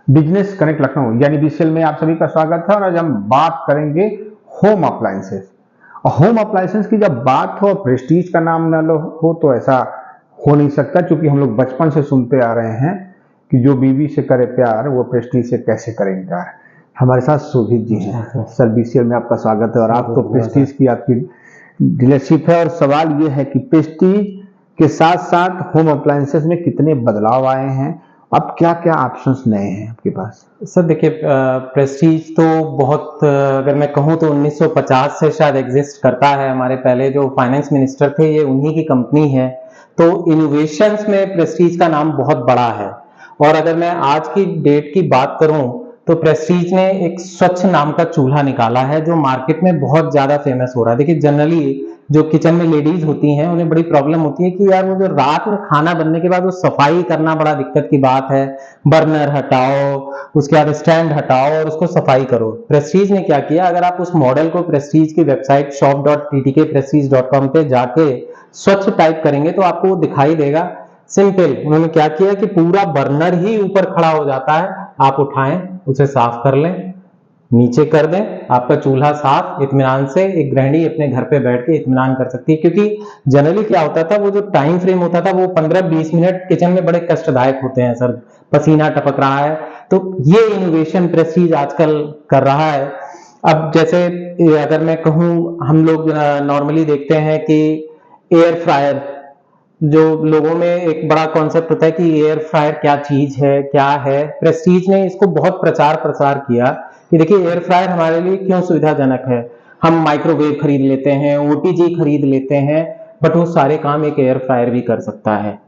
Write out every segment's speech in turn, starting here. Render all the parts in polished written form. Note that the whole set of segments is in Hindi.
बिजनेस कनेक्ट लखनऊ यानी बीसीएल में आप सभी का स्वागत है। और आज हम बात करेंगे होम अप्लायंसेस। और होम अप्लायंसेस की जब बात हो, प्रेस्टीज का नाम न लो हो तो ऐसा हो नहीं सकता, क्योंकि हम लोग बचपन से सुनते आ रहे हैं कि जो बीवी से करे प्यार वो प्रेस्टीज से कैसे करेंगे प्यार। हमारे साथ शोभित जी हैं। सर, बीसीएल में आपका स्वागत है। और आप तो प्रेस्टीज की आपकी डीलरशिप है, और सवाल ये है कि प्रेस्टीज के साथ साथ होम अप्लायंसेस में कितने बदलाव आए हैं, अब क्या क्या ऑप्शंस नए हैं आपके पास? सर देखिए, प्रेस्टीज तो बहुत अगर मैं कहूँ तो 1950 से शायद एग्जिस्ट करता है। हमारे पहले जो फाइनेंस मिनिस्टर थे ये उन्हीं की कंपनी है। तो इनोवेशंस में प्रेस्टीज का नाम बहुत बड़ा है। और अगर मैं आज की डेट की बात करूं तो प्रेस्टीज ने एक स्वच्छ नाम का चूल्हा निकाला है जो मार्केट में बहुत ज्यादा फेमस हो रहा है। देखिए, जनरली जो किचन में लेडीज होती हैं उन्हें बड़ी प्रॉब्लम होती है कि यार वो जो रात में खाना बनने के बाद वो सफाई करना बड़ा दिक्कत की बात है। बर्नर हटाओ, उसके बाद स्टैंड हटाओ और उसको सफाई करो। प्रेस्टीज ने क्या किया, अगर आप उस मॉडल को प्रेस्टीज की वेबसाइट shop.ttkprestige.com पे जाके स्वच्छ टाइप करेंगे तो आपको वो दिखाई देगा। सिंपल, उन्होंने क्या किया कि पूरा बर्नर ही ऊपर खड़ा हो जाता है। आप उठाएं, उसे साफ कर लें, नीचे कर दें, आपका चूल्हा साफ। इत्मीनान से एक गृहिणी अपने घर पे बैठ के इत्मीनान कर सकती है। क्योंकि जनरली क्या होता था, वो जो टाइम फ्रेम होता था वो 15-20 मिनट किचन में बड़े कष्टदायक होते हैं। सर, पसीना टपक रहा है। तो ये इनोवेशन प्रेस्टीज आजकल कर रहा है। अब जैसे अगर मैं कहूँ, हम लोग नॉर्मली देखते हैं कि एयर फ्रायर, जो लोगों में एक बड़ा कॉन्सेप्ट होता है कि एयर फ्रायर क्या चीज है, क्या है। प्रेस्टीज ने इसको बहुत प्रचार प्रसार किया कि देखिए एयर फ्रायर हमारे लिए क्यों सुविधाजनक है। हम माइक्रोवेव खरीद लेते हैं, ओटीजी खरीद लेते हैं, बट वो सारे काम एक एयर फ्रायर भी कर सकता है।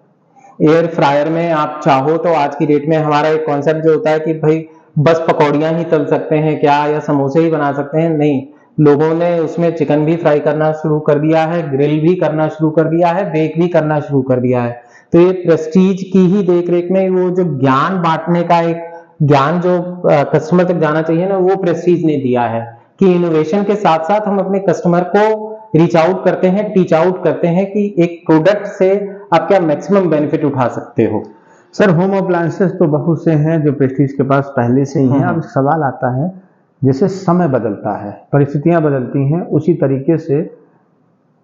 एयर फ्रायर में आप चाहो तो आज की डेट में हमारा एक कॉन्सेप्ट जो होता है कि भाई बस पकौड़ियां ही तल सकते हैं क्या, या समोसे ही बना सकते हैं, नहीं। लोगों ने उसमें चिकन भी फ्राई करना शुरू कर दिया है, ग्रिल भी करना शुरू कर दिया है, बेक भी करना शुरू कर दिया है। तो ये प्रेस्टीज की ही देख रेख में वो जो ज्ञान बांटने का एक ज्ञान जो कस्टमर तक जाना चाहिए ना, वो प्रेस्टीज ने दिया है कि इनोवेशन के साथ साथ हम अपने कस्टमर को रीच आउट करते हैं, टीच आउट करते हैं कि एक प्रोडक्ट से आप क्या मैक्सिमम बेनिफिट उठा सकते हो। सर, होम अप्लायंसेस तो बहुत से हैं जो प्रेस्टीज के पास पहले से ही हैं। अब सवाल आता है, जैसे समय बदलता है, परिस्थितियां बदलती हैं, उसी तरीके से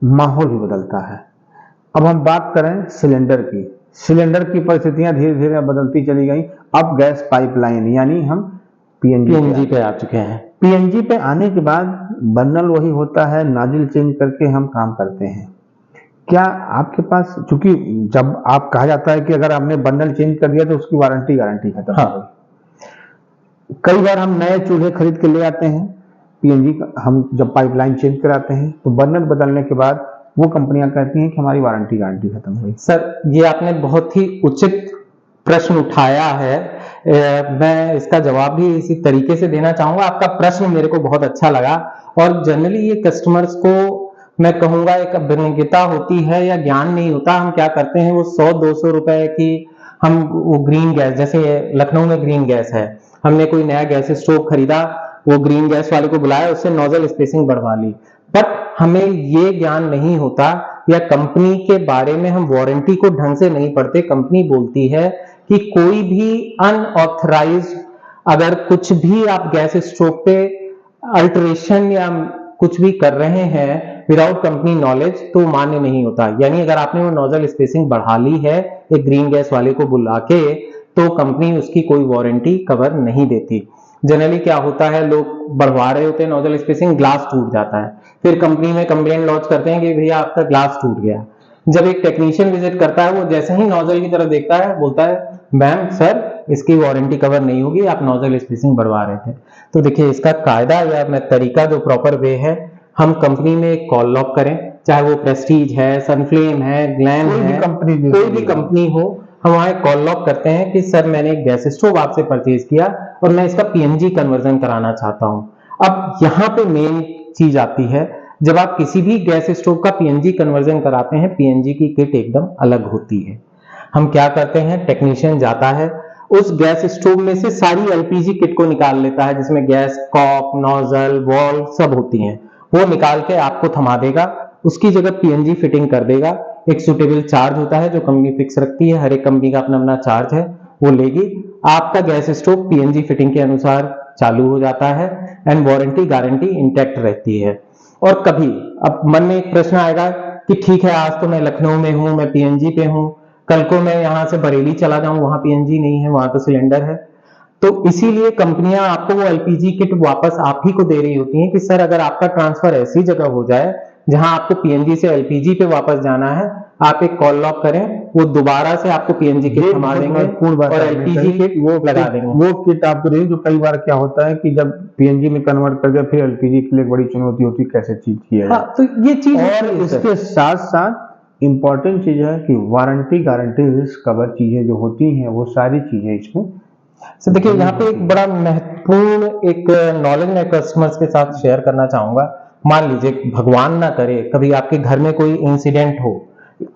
माहौल भी बदलता है। अब हम बात करें सिलेंडर की परिस्थितियां धीरे धीरे बदलती चली गई। अब गैस पाइपलाइन यानी हम पीएनजी पे आ चुके हैं। पीएनजी पे आने के बाद बर्नल वही होता है, नाजिल चेंज करके हम काम करते हैं। क्या आपके पास, चूंकि जब आप कहा जाता है कि अगर हमने बर्नल चेंज कर दिया तो उसकी वारंटी गारंटी खत्म हो गई। कई बार हम नए चूल्हे खरीद के ले आते हैं, पीएनजी हम जब पाइपलाइन चेंज कराते हैं तो बर्नल बदलने के बाद वो कंपनियां कहती हैं कि हमारी वारंटी गारंटी खत्म हो गई। सर, ये आपने बहुत ही उचित प्रश्न उठाया है। मैं इसका जवाब भी इसी तरीके से देना चाहूंगा। आपका प्रश्न मेरे को बहुत अच्छा लगा। और जनरली ये कस्टमर्स को मैं कहूंगा एक अभिज्ञता होती है या ज्ञान नहीं होता। हम क्या करते हैं, वो 100-200 रुपए की हम वो ग्रीन गैस, जैसे लखनऊ में ग्रीन गैस है, हमने कोई नया गैस स्टोव खरीदा, वो ग्रीन गैस वाले को बुलाया, उससे नोजल स्पेसिंग बढ़वा ली। बट हमें ये ज्ञान नहीं होता, या कंपनी के बारे में हम वारंटी को ढंग से नहीं पढ़ते। कंपनी बोलती है कि कोई भी अनऑथराइज्ड अगर कुछ भी आप गैस स्टोव पे अल्टरेशन या कुछ भी कर रहे हैं विदाउट कंपनी नॉलेज, तो मान्य नहीं होता। यानी अगर आपने वो नोजल स्पेसिंग बढ़ा ली है एक ग्रीन गैस वाले को बुला के, तो कंपनी उसकी कोई वारंटी कवर नहीं देती। जनरली क्या होता है, लोग बढ़वा रहे होते हैं नोजल स्पेसिंग, ग्लास टूट जाता है, फिर कंपनी में कंप्लेंट लॉन्च करते हैं कि भैया आपका ग्लास टूट गया। जब एक टेक्नीशियन विजिट करता है, वो जैसे ही नोजल की तरफ देखता है, बोलता है मैम सर इसकी वारंटी कवर नहीं होगी, आप नोजल स्पेसिंग बढ़वा रहे थे। तो देखिए, इसका कायदा या तरीका जो प्रॉपर वे है, हम कंपनी में एक कॉल लॉक करें, चाहे वो प्रेस्टीज है, सनफ्लेम है, ग्लैम है, कोई भी कंपनी हो, हम वहां एक कॉल लॉक करते हैं कि सर मैंने एक गैस स्टोव आपसे परचेज किया और मैं इसका पीएनजी कन्वर्जन कराना चाहता हूं। अब यहाँ पे मेन चीज आती है, जब आप किसी भी गैस स्टोव का पीएनजी कन्वर्जन कराते हैं, पीएनजी की किट एकदम अलग होती है। हम क्या करते हैं, टेक्नीशियन जाता है, उस गैस स्टोव में से सारी एलपीजी किट को निकाल लेता है, जिसमें गैस कॉक, नोजल, वॉल्व सब होती हैं। वो निकाल के आपको थमा देगा, उसकी जगह पीएनजी फिटिंग कर देगा। एक सुटेबल चार्ज होता है जो कंपनी फिक्स रखती है, हर एक कंपनी का अपना अपना चार्ज है। वो लेगी। आपका गैस स्टोव पीएनजी फिटिंग के अनुसार चालू हो जाता है एंड वारंटी गारंटी इंटैक्ट रहती है। और कभी अब मन में एक प्रश्न आएगा कि ठीक है, आज तो मैं लखनऊ में हूं, मैं पीएनजी पे हूं, कल को मैं यहां से बरेली चला जाऊं, वहां पीएनजी नहीं है, वहां तो सिलेंडर है। तो इसीलिए कंपनियां आपको वो एलपीजी किट वापस आप ही को दे रही होती हैं कि सर अगर आपका ट्रांसफर ऐसी जगह हो जाए जहां आपको पीएनजी से एलपीजी पे वापस जाना है, आप एक कॉल लॉक करें, वो दोबारा से आपको पीएनजी किट थमा देंगे और एलपीजी किट वो लगा देंगे। वो किट आपको देंगे। जो कई बार क्या होता है कि जब पीएनजी में कन्वर्ट कर दिया, फिर एलपीजी के लिए बड़ी चुनौती होती है कैसे चीज किया जाए। तो ये चीज और इसके साथ साथ इंपॉर्टेंट चीज है कि वारंटी गारंटी रिस्क कवर चीजें जो होती हैं वो सारी चीजें इसमें। तो देखिए यहाँ पे एक बड़ा महत्वपूर्ण एक नॉलेज मैं कस्टमर्स के साथ शेयर करना चाहूंगा। मान लीजिए भगवान ना करे कभी आपके घर में कोई इंसिडेंट हो,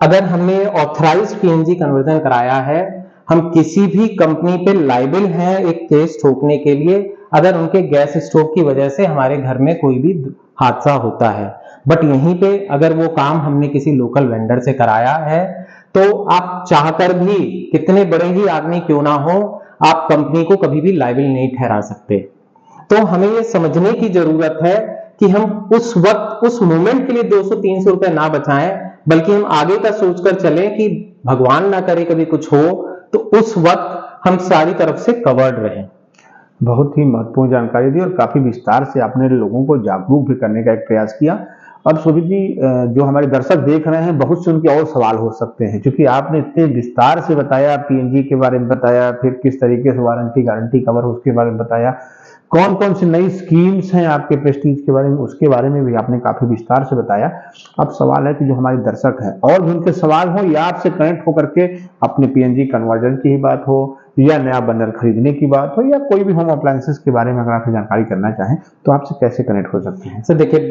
अगर हमने ऑथराइज्ड पीएनजी कन्वर्जन कराया है, हम किसी भी कंपनी पे लाइबल हैं एक केस ठोकने के लिए अगर उनके गैस स्टोव की वजह से हमारे घर में कोई भी हादसा होता है। बट यहीं पे अगर वो काम हमने किसी लोकल वेंडर से कराया है तो आप चाहकर भी कितने बड़े ही आदमी क्यों ना हो, आप कंपनी को कभी भी लायबल नहीं ठहरा सकते। तो हमें ये समझने की जरूरत है कि हम उस वक्त उस मोमेंट के लिए 200-300 रुपए ना बचाएं, बल्कि हम आगे का सोचकर चलें कि भगवान ना करे कभी कुछ हो तो उस वक्त हम सारी तरफ से कवर्ड रहें। बहुत ही महत्वपूर्ण जानकारी दी और काफी विस्तार से आपने लोगों को जागरूक भी करने का एक प्रयास किया। अब शोभित जी, जो हमारे दर्शक देख रहे हैं, बहुत से उनके और सवाल हो सकते हैं, क्योंकि आपने इतने विस्तार से बताया, पीएनजी के बारे में बताया, फिर किस तरीके से वारंटी गारंटी कवर उसके बारे में बताया, कौन कौन सी नई स्कीम्स हैं आपके प्रेस्टीज के बारे में, उसके बारे में भी आपने काफी विस्तार से बताया। अब सवाल है कि जो हमारे दर्शक हैं और भी उनके सवाल हो या आपसे कनेक्ट होकर के अपने पीएनजी कन्वर्जन की ही बात हो या नया बर्नर खरीदने की बात हो या कोई भी होम अप्लायंसेस के बारे में अगर आप जानकारी करना चाहें तो आपसे कैसे कनेक्ट हो सकते हैं? सर देखिए,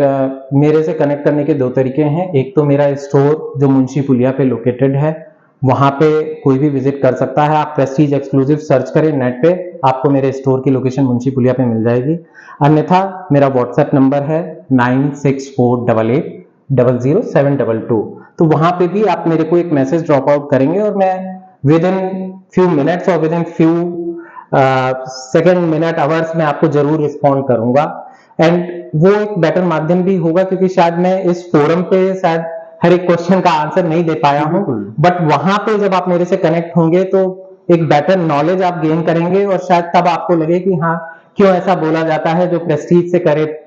मेरे से कनेक्ट करने के 2 तरीके हैं। एक तो मेरा स्टोर जो मुंशी पुलिया पे लोकेटेड है, वहां पे कोई भी विजिट कर सकता है। आप प्रेस्टीज एक्सक्लूसिव सर्च करें नेट पे, आपको मेरे स्टोर की लोकेशन मुंशी पुलिया पे मिल जाएगी। अन्यथा मेरा व्हाट्सएप नंबर है 9648880722। तो वहां पे भी आप मेरे को एक मैसेज ड्रॉप आउट करेंगे और मैं विद इन फ्यू मिनट्स और with in few second minute hours में आपको जरूर रिस्पॉन्ड करूंगा। एंड वो एक बेटर माध्यम भी होगा क्योंकि शायद मैं इस फोरम पे शायद हर एक क्वेश्चन का आंसर नहीं दे पाया हूं, बट वहां पे जब आप मेरे से कनेक्ट होंगे तो एक बेटर नॉलेज आप गेन करेंगे और शायद तब आपको लगे कि हाँ, क्यों ऐसा बोला जाता है जो प्रेस्टीज से करे,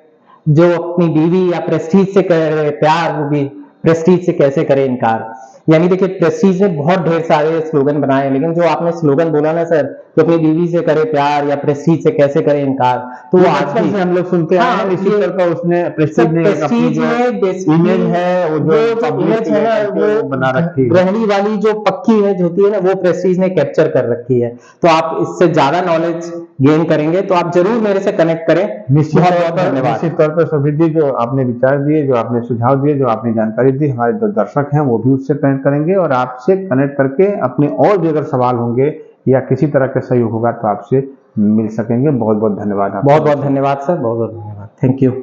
जो अपनी बीवी या प्रेस्टीज से करे प्यार, वो भी प्रेस्टीज से कैसे करे इनकार। यानी देखिए, प्रेस्टीज ने बहुत ढेर सारे स्लोगन बनाए, लेकिन जो आपने स्लोगन बोला ना सर, तो अपनी बीवी से करे प्यार या प्रेस्टीज से कैसे करे इनकार, तो वो आज भी हम लोग सुनते हैं। इसी तरह का उसने प्रेस्टीज ने प्रेस्टीज में इमेज है, वो जो इमेज है ना, वो बना रखी है, गृहिणी वाली जो पक्की इमेज होती है ना, वो प्रेस्टीज ने कैप्चर कर रखी है। तो आप इससे ज्यादा नॉलेज गेन करेंगे तो आप जरूर मेरे से कनेक्ट करें। निश्चित तौर पर शोभित जी, जो आपने विचार दिए, जो आपने सुझाव दिए, जो आपने जानकारी दी, हमारे जो दर्शक हैं वो भी उससे कनेक्ट करेंगे और आपसे कनेक्ट करके अपने और भी अगर सवाल होंगे या किसी तरह का सहयोग होगा तो आपसे मिल सकेंगे। बहुत बहुत धन्यवाद। बहुत बहुत धन्यवाद सर, बहुत बहुत धन्यवाद। Thank you.